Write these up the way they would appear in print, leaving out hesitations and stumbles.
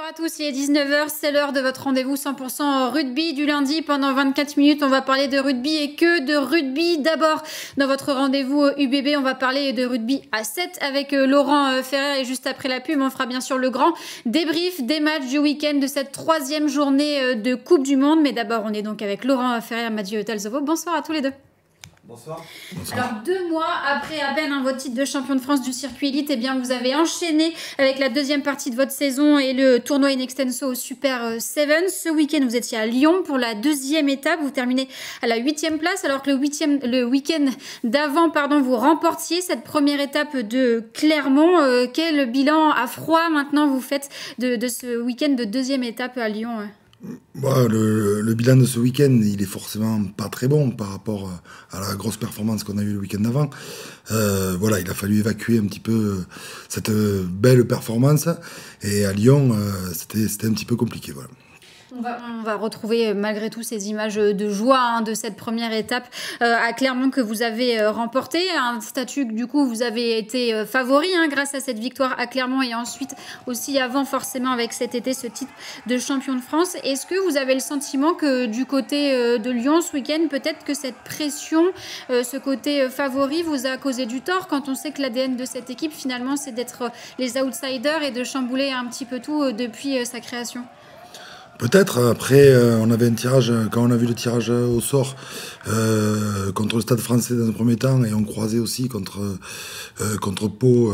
Bonsoir à tous, il est 19h, c'est l'heure de votre rendez-vous 100% rugby du lundi. Pendant 24 minutes, on va parler de rugby et que de rugby. D'abord, dans votre rendez-vous UBB, on va parler de rugby à 7 avec Laurent Ferrer et juste après la pub, on fera bien sûr le grand débrief des matchs du week-end de cette troisième journée de Coupe du Monde. Mais d'abord, on est donc avec Laurent Ferrer et Mathieu Talzovo. Bonsoir à tous les deux. Bonsoir. Alors 2 mois après à peine votre titre de champion de France du circuit élite, eh bien vous avez enchaîné avec la deuxième partie de votre saison et le tournoi in extenso au Super 7. Ce week-end vous étiez à Lyon pour la deuxième étape, vous terminez à la 8e place alors que le week-end d'avant vous remportiez cette première étape de Clermont. Quel bilan à froid maintenant vous faites de ce week-end de deuxième étape à Lyon? Bon, le bilan de ce week-end, il est forcément pas très bon par rapport à la grosse performance qu'on a eue le week-end d'avant. Voilà, il a fallu évacuer un petit peu cette belle performance. Et à Lyon, c'était un petit peu compliqué. Voilà. On va retrouver malgré tout ces images de joie de cette première étape à Clermont que vous avez remporté. Un statut, du coup, vous avez été favori grâce à cette victoire à Clermont et ensuite aussi avant forcément avec cet été ce titre de champion de France. Est-ce que vous avez le sentiment que du côté de Lyon ce week-end, peut-être que cette pression, ce côté favori vous a causé du tort quand on sait que l'ADN de cette équipe finalement c'est d'être les outsiders et de chambouler un petit peu tout depuis sa création? Peut-être. Après, on avait un tirage, quand on a vu le tirage au sort contre le Stade Français dans un premier temps, et on croisait aussi contre Pau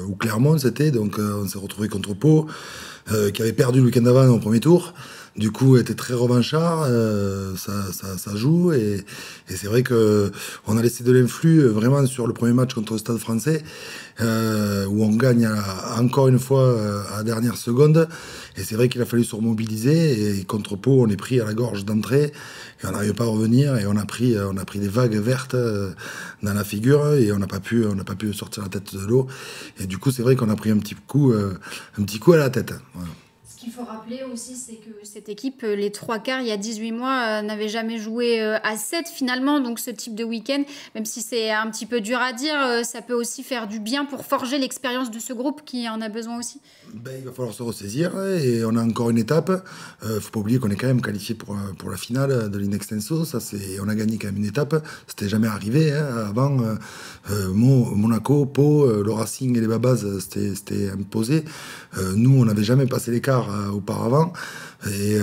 ou Clermont, c'était. Donc on s'est retrouvé contre Pau, qui avait perdu le week-end d'avant au premier tour. Du coup, était très revanchard, ça joue, et c'est vrai que on a laissé de l'influx vraiment sur le premier match contre le Stade Français, où on gagne encore une fois à la dernière seconde, et c'est vrai qu'il a fallu se remobiliser, et contre Pau, on est pris à la gorge d'entrée, et on n'arrive pas à revenir, et on a pris des vagues vertes dans la figure, et on n'a pas pu sortir la tête de l'eau, et du coup, c'est vrai qu'on a pris un petit coup à la tête. Voilà. Ce qu'il faut rappeler aussi, c'est que cette équipe, les trois quarts, il y a 18 mois, n'avait jamais joué à 7 finalement. Donc ce type de week-end, même si c'est un petit peu dur à dire, ça peut aussi faire du bien pour forger l'expérience de ce groupe qui en a besoin aussi. Il va falloir se ressaisir et on a encore une étape. Faut pas oublier qu'on est quand même qualifié pour la finale de l'in extenso. On a gagné quand même une étape. C'était jamais arrivé avant. Monaco, Pau, le Racing et les Babas, c'était imposé. Nous, on n'avait jamais passé l'équart auparavant. Et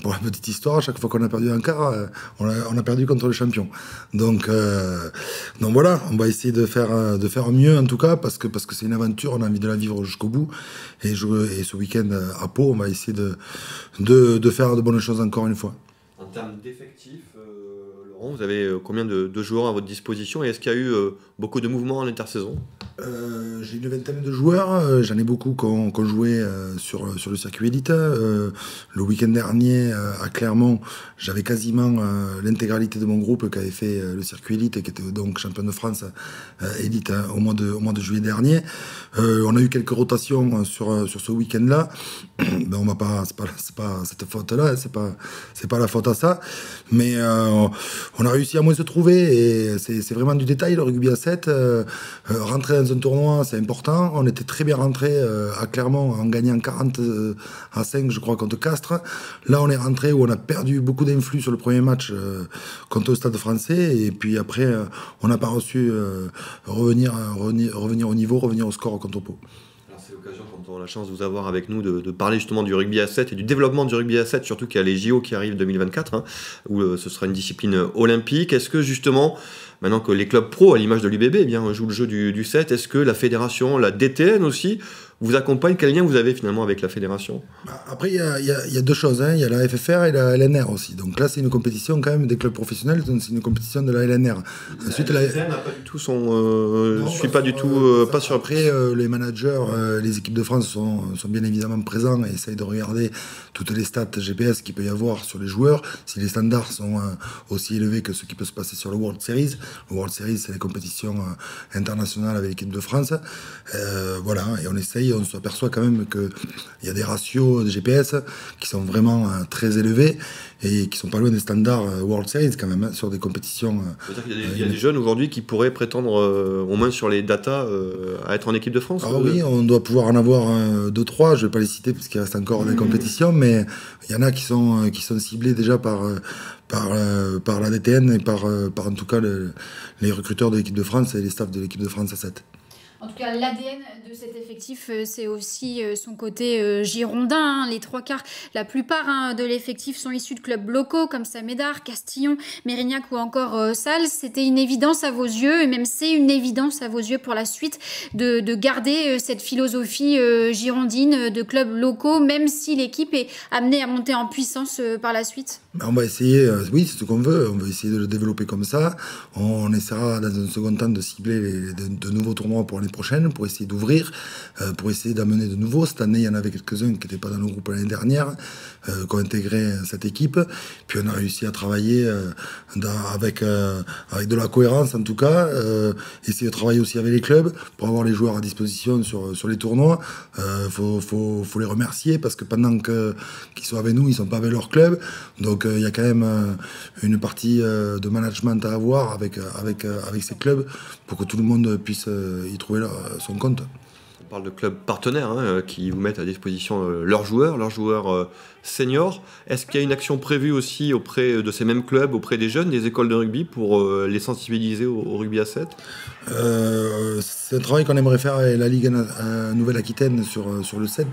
pour la petite histoire, à chaque fois qu'on a perdu un quart, on a perdu contre le champion. Donc voilà, on va essayer de faire mieux en tout cas, parce que c'est une aventure, on a envie de la vivre jusqu'au bout. Et ce week-end à Pau, on va essayer de faire de bonnes choses encore une fois. En termes d'effectifs, Laurent, vous avez combien de joueurs à votre disposition et est-ce qu'il y a eu beaucoup de mouvements en intersaison? J'ai une vingtaine de joueurs, j'en ai beaucoup qui ont joué sur le circuit élite. Le week-end dernier à Clermont, j'avais quasiment l'intégralité de mon groupe qui avait fait le circuit élite et qui était donc champion de France élite au mois de juillet dernier. On a eu quelques rotations sur ce week-end-là. Ben on va pas, c'est pas cette faute-là, c'est pas la faute à ça, mais on a réussi à moins se trouver et c'est vraiment du détail le rugby à 7. Rentrer dans un tournoi, c'est important. On était très bien rentré à Clermont en gagnant 40-5, je crois, contre Castres. Là, on est rentré où on a perdu beaucoup d'influx sur le premier match contre le Stade Français. Et puis après, on n'a pas reçu revenir au niveau, revenir au score contre Pau. C'est l'occasion, quand on a la chance de vous avoir avec nous, de parler justement du rugby à 7 et du développement du rugby à 7, surtout qu'il y a les JO qui arrivent 2024, où ce sera une discipline olympique. Est-ce que justement, maintenant que les clubs pro, à l'image de l'UBB, jouent le jeu du 7, est-ce que la fédération, la DTN aussi, vous accompagne? Quel lien vous avez finalement avec la fédération? Après, il y a deux choses. Il y a la FFR et la LNR aussi. Donc là, c'est une compétition quand même des clubs professionnels. C'est une compétition de la LNR. Ensuite, la FFR n'a pas du tout son... je suis pas du tout... pas sur... Après, les managers, les équipes de France sont bien évidemment présents et essayent de regarder toutes les stats GPS qu'il peut y avoir sur les joueurs. Si les standards sont aussi élevés que ce qui peut se passer sur le World Series. Le World Series, c'est les compétitions internationales avec l'équipe de France. Voilà, et on essaye on s'aperçoit quand même qu'il y a des ratios de GPS qui sont vraiment très élevés et qui sont pas loin des standards World Series quand même, hein, sur des compétitions. Il y a des jeunes aujourd'hui qui pourraient prétendre, au moins sur les datas, à être en équipe de France. Ah oui, on doit pouvoir en avoir 2-3, je vais pas les citer parce qu'il reste encore des compétitions, mais il y en a qui sont ciblés déjà par la DTN et par en tout cas les recruteurs de l'équipe de France et les staffs de l'équipe de France A7. En tout cas, l'ADN de cet effectif, c'est aussi son côté girondin. Hein. Les trois quarts, la plupart de l'effectif sont issus de clubs locaux comme Saint-Médard, Castillon, Mérignac ou encore Sals. C'était une évidence à vos yeux, et même c'est une évidence à vos yeux pour la suite de garder cette philosophie girondine de clubs locaux, même si l'équipe est amenée à monter en puissance par la suite. On va essayer, oui, c'est ce qu'on veut, on va essayer de le développer comme ça. On essaiera dans un second temps de cibler de nouveaux tournois pour l'année prochaine, pour essayer d'ouvrir, pour essayer d'amener de nouveaux. Cette année, il y en avait quelques-uns qui n'étaient pas dans le groupe l'année dernière, qui ont intégré cette équipe. Puis on a réussi à travailler avec de la cohérence en tout cas, essayer de travailler aussi avec les clubs pour avoir les joueurs à disposition sur les tournois. Faut les remercier parce que pendant qu'ils sont avec nous, ils sont pas avec leur club. Donc il y a quand même une partie de management à avoir avec ces clubs pour que tout le monde puisse y trouver son compte. On parle de clubs partenaires qui vous mettent à disposition leurs joueurs seniors. Est-ce qu'il y a une action prévue aussi auprès de ces mêmes clubs, auprès des jeunes, des écoles de rugby, pour les sensibiliser au rugby à 7 ? C'est un travail qu'on aimerait faire avec la Ligue Nouvelle-Aquitaine sur le 7.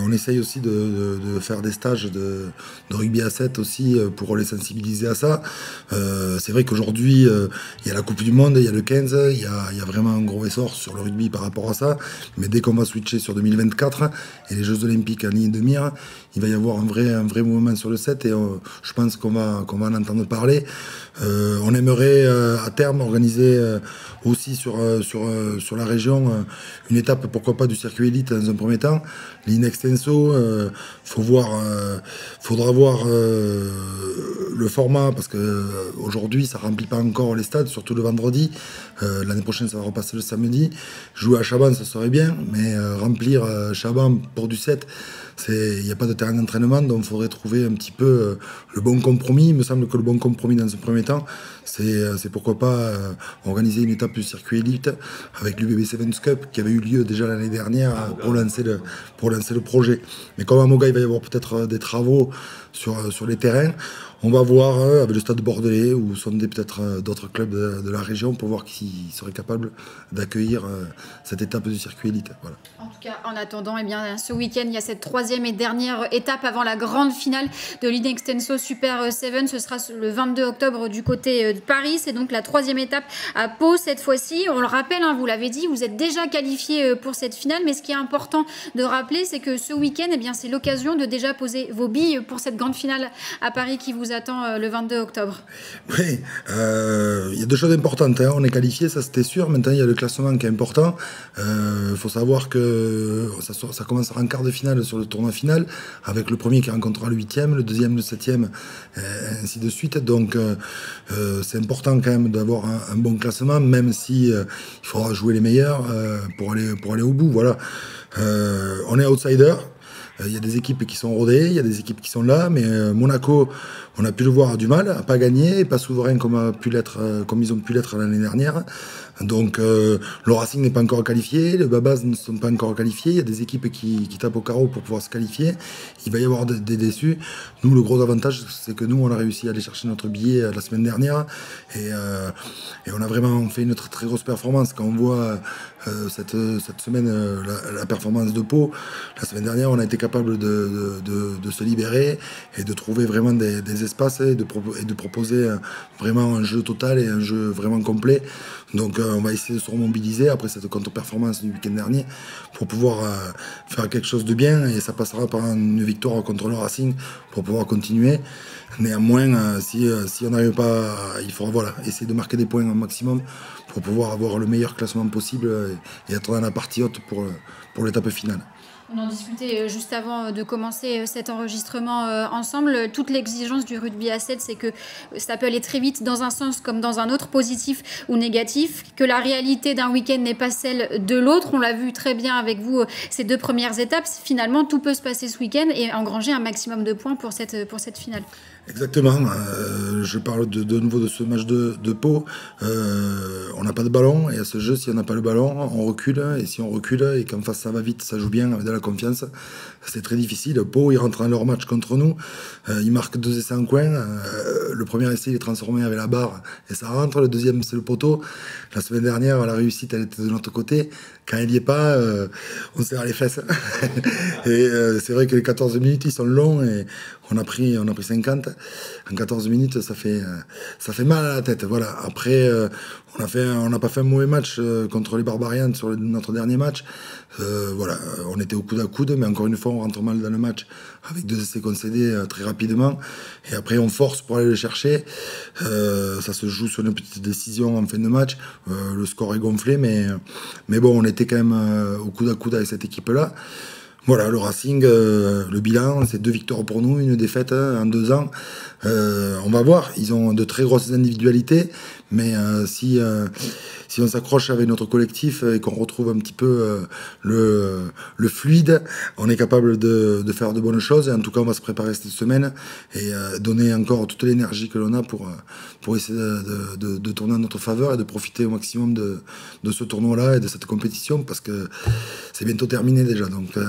On essaye aussi de faire des stages de rugby à 7 aussi pour les sensibiliser à ça. C'est vrai qu'aujourd'hui, il y a la Coupe du Monde, il y a le 15, il y a vraiment un gros essor sur le rugby par rapport à ça. Mais dès qu'on va switcher sur 2024 et les Jeux Olympiques en ligne de mire, il va y avoir un vrai mouvement sur le 7 et je pense qu'on va en entendre parler. On aimerait à terme organiser aussi sur la région une étape, pourquoi pas, du circuit élite dans un premier temps. L'Inextenso, faudra voir le format parce que aujourd'hui ça remplit pas encore les stades, surtout le vendredi. L'année prochaine ça va repasser le samedi. Jouer à Chaban ça serait bien, mais remplir Chaban pour du 7, il n'y a pas de terrain d'entraînement, donc il faudrait trouver un petit peu le bon compromis. Il me semble que le bon compromis dans un premier temps, c'est pourquoi pas organiser une étape du circuit élite avec l'UBB Sevens Cup qui avait eu lieu déjà l'année dernière pour lancer le projet. Mais comme à Moga, il va y avoir peut-être des travaux sur les terrains, on va voir avec le stade bordelais ou sonder peut-être d'autres clubs de la région pour voir qui seraient capables d'accueillir cette étape du circuit élite. Voilà. En tout cas, en attendant, eh bien, ce week-end, il y a cette troisième et dernière étape avant la grande finale de l'Inextenso Super 7. Ce sera le 22 octobre du côté de Paris. C'est donc la troisième étape à Pau cette fois-ci. On le rappelle, vous l'avez dit, vous êtes déjà qualifié pour cette finale. Mais ce qui est important de rappeler, c'est que ce week-end, eh bien, c'est l'occasion de déjà poser vos billes pour cette grande finale à Paris qui vous attend le 22 octobre. Oui, il y a deux choses importantes. On est qualifié, ça c'était sûr. Maintenant, il y a le classement qui est important. Faut savoir que ça commencera en quart de finale sur le tournoi final, avec le premier qui rencontrera le 8e, le deuxième le 7e, ainsi de suite. Donc c'est important quand même d'avoir un bon classement, même si il faudra jouer les meilleurs pour aller au bout. Voilà. On est outsider. Il y a des équipes qui sont rodées, il y a des équipes qui sont là, mais Monaco, on a pu le voir, a du mal à pas gagner, pas souverain comme ils ont pu l'être l'année dernière. Donc le Racing n'est pas encore qualifié, les Babas ne sont pas encore qualifiés, il y a des équipes qui tapent au carreau pour pouvoir se qualifier. Il va y avoir des déçus. Nous, le gros avantage, c'est que nous, on a réussi à aller chercher notre billet la semaine dernière et on a vraiment fait une très grosse performance. Quand on voit cette semaine la performance de Pau, la semaine dernière, on a été capable de se libérer et de trouver vraiment des espaces et de proposer vraiment un jeu total et un jeu vraiment complet. Donc on va essayer de se remobiliser après cette contre-performance du week-end dernier pour pouvoir faire quelque chose de bien, et ça passera par une victoire contre le Racing pour pouvoir continuer. Néanmoins, si on n'arrive pas, il faudra essayer de marquer des points au maximum pour pouvoir avoir le meilleur classement possible et être dans la partie haute pour l'étape finale. On en discutait juste avant de commencer cet enregistrement ensemble. Toute l'exigence du rugby à 7, c'est que ça peut aller très vite dans un sens comme dans un autre, positif ou négatif, que la réalité d'un week-end n'est pas celle de l'autre. On l'a vu très bien avec vous ces 2 premières étapes. Finalement, tout peut se passer ce week-end et engranger un maximum de points pour cette finale. Exactement. Je parle de nouveau de ce match de Pau. On n'a pas de ballon et à ce jeu, si on n'a pas le ballon, on recule. Et si on recule et qu'en face ça va vite, ça joue bien avec de la confiance, c'est très difficile. Pau, ils rentrent dans leur match contre nous. Ils marquent 2 essais en coin. Le premier essai, il est transformé avec la barre et ça rentre. Le deuxième, c'est le poteau. La semaine dernière, la réussite, elle était de notre côté. Quand il n'y est pas, on serre les fesses. Et c'est vrai que les 14 minutes, ils sont longs et on a pris 50. En 14 minutes, ça fait mal à la tête. Voilà. Après, on n'a pas fait un mauvais match contre les Barbarians sur notre dernier match. Voilà, on était au coude à coude, mais encore une fois, on rentre mal dans le match avec 2 essais concédés très rapidement. Et après, on force pour aller le chercher. Ça se joue sur une petite décision en fin de match. Le score est gonflé, mais bon, on était quand même au coude à coude avec cette équipe-là. Voilà, le Racing, le bilan, c'est 2 victoires pour nous, 1 défaite en 2 ans. On va voir, ils ont de très grosses individualités, mais si on s'accroche avec notre collectif et qu'on retrouve un petit peu le fluide, on est capable de faire de bonnes choses. Et en tout cas, on va se préparer cette semaine et donner encore toute l'énergie que l'on a pour essayer de tourner en notre faveur et de profiter au maximum de ce tournoi-là et de cette compétition, parce que c'est bientôt terminé déjà. Donc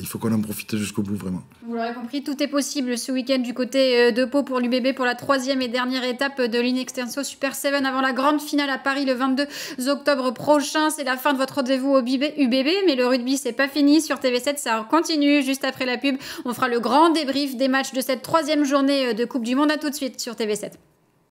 il faut qu'on en profite jusqu'au bout, vraiment. Vous l'aurez compris, tout est possible ce week-end du côté de Pau pour l'UBB pour la 3e et dernière étape de l'Inextenso Super 7 avant la grande finale à Paris le 22 octobre prochain. C'est la fin de votre rendez-vous au UBB, mais le rugby c'est pas fini. Sur TV7, ça continue juste après la pub. On fera le grand débrief des matchs de cette 3e journée de Coupe du Monde. À tout de suite sur TV7.